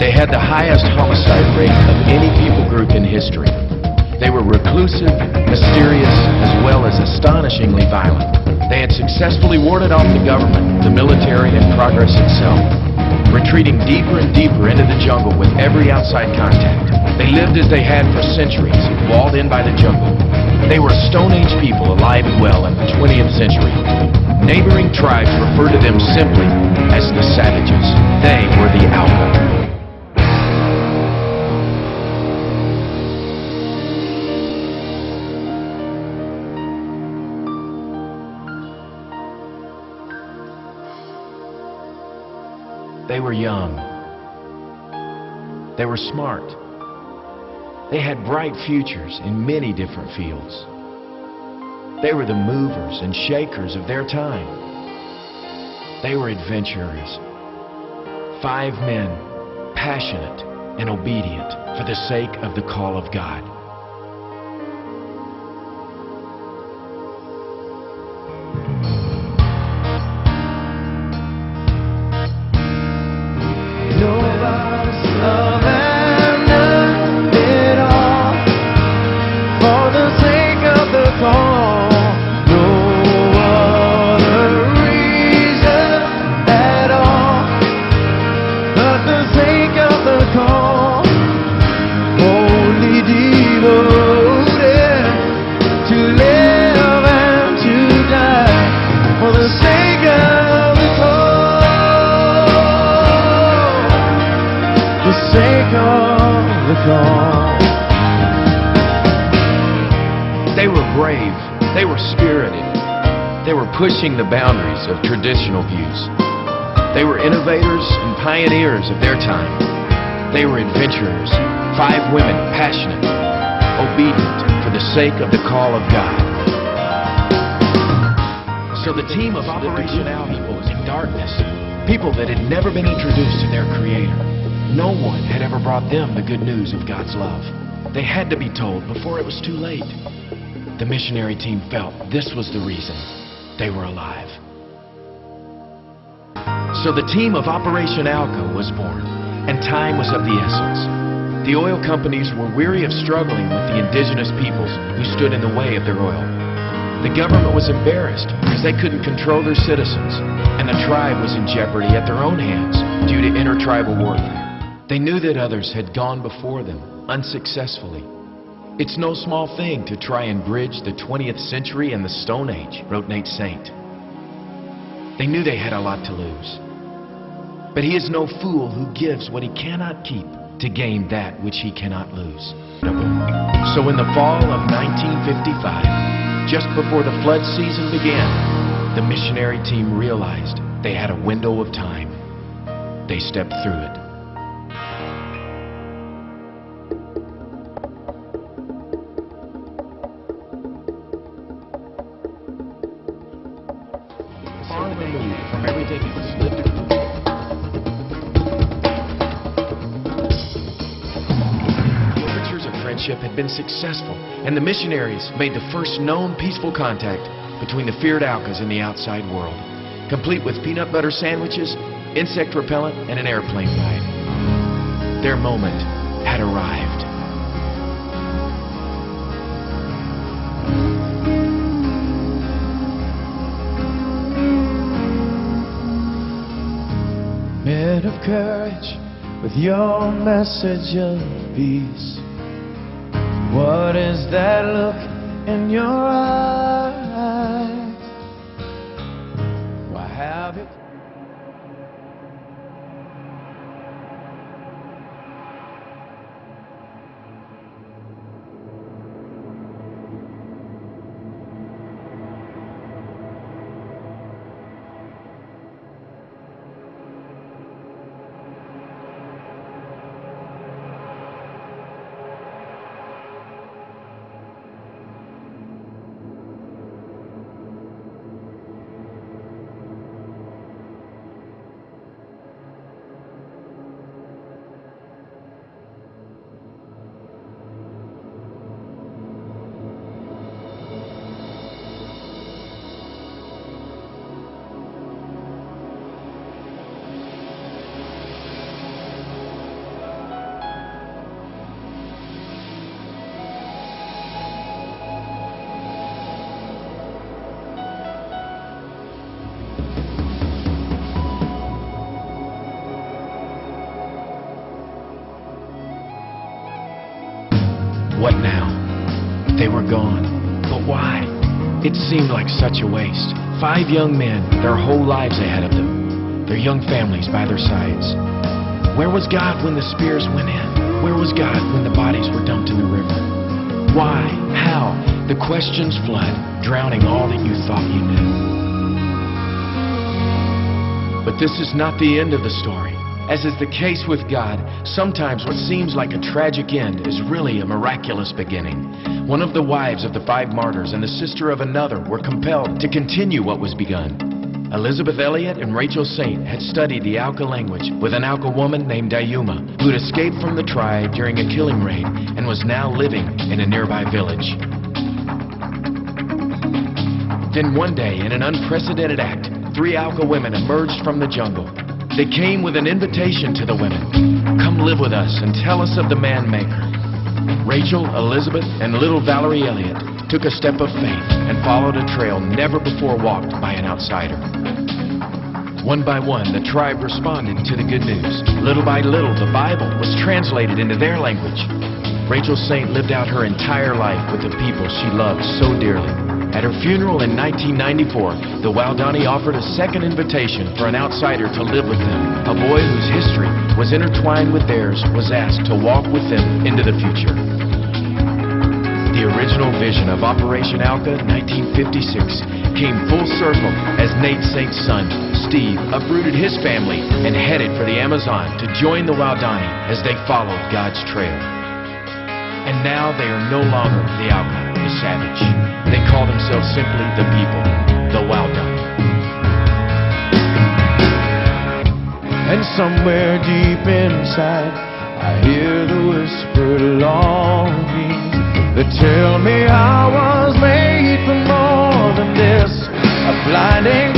They had the highest homicide rate of any people group in history. They were reclusive, mysterious, as well as astonishingly violent. They had successfully warded off the government, the military, and progress itself, retreating deeper and deeper into the jungle with every outside contact. They lived as they had for centuries, walled in by the jungle. They were a Stone Age people alive and well in the 20th century. Neighboring tribes referred to them simply as the savages. They were the Alpha. They were young. They were smart. They had bright futures in many different fields. They were the movers and shakers of their time. They were adventurers. 5 men, passionate and obedient for the sake of the call of God. They were brave, they were spirited, they were pushing the boundaries of traditional views. They were innovators and pioneers of their time. They were adventurers, 5 women passionate, obedient for the sake of the call of God. So the team of Operation Alpha people was in darkness, people that had never been introduced to their Creator. No one had ever brought them the good news of God's love. They had to be told before it was too late. The missionary team felt this was the reason they were alive. So the team of Operation Alpha was born, and time was of the essence. The oil companies were weary of struggling with the indigenous peoples who stood in the way of their oil. The government was embarrassed because they couldn't control their citizens, and the tribe was in jeopardy at their own hands due to intertribal warfare. They knew that others had gone before them, unsuccessfully. It's no small thing to try and bridge the 20th century and the Stone Age, wrote Nate Saint. They knew they had a lot to lose. But he is no fool who gives what he cannot keep to gain that which he cannot lose. So in the fall of 1955, just before the flood season began, the missionary team realized they had a window of time. They stepped through it. Far removed from everything that was lived. The overtures of friendship had been successful, and the missionaries made the first known peaceful contact between the feared Alkas and the outside world, complete with peanut butter sandwiches, insect repellent, and an airplane ride. Their moment had arrived. Men of courage, with your message of peace, what is that look in your eyes? Why have you? They were gone. But why? It seemed like such a waste. 5 young men, their whole lives ahead of them, their young families by their sides. Where was God when the spears went in? Where was God when the bodies were dumped in the river? Why? How? The questions flood, drowning all that you thought you knew. But this is not the end of the story. As is the case with God, sometimes what seems like a tragic end is really a miraculous beginning. One of the wives of the 5 martyrs and the sister of another were compelled to continue what was begun. Elizabeth Elliot and Rachel Saint had studied the Auca language with an Auca woman named Dayuma, who had escaped from the tribe during a killing raid and was now living in a nearby village. Then one day, in an unprecedented act, 3 Auca women emerged from the jungle. They came with an invitation to the women. Come live with us and tell us of the man-maker. Rachel, Elizabeth, and little Valerie Elliott took a step of faith and followed a trail never before walked by an outsider. One by one, the tribe responded to the good news. Little by little, the Bible was translated into their language. Rachel Saint lived out her entire life with the people she loved so dearly. At her funeral in 1994, the Waodani offered a second invitation for an outsider to live with them. A boy whose history was intertwined with theirs was asked to walk with them into the future. The original vision of Operation Auca 1956 came full circle as Nate Saint's son, Steve, uprooted his family and headed for the Amazon to join the Waodani as they followed God's trail. And now they are no longer the Auca, the savage. They call themselves simply the people, the Waodani. And somewhere deep inside, I hear the whispered longing that tell me I was made for more than this. A blinding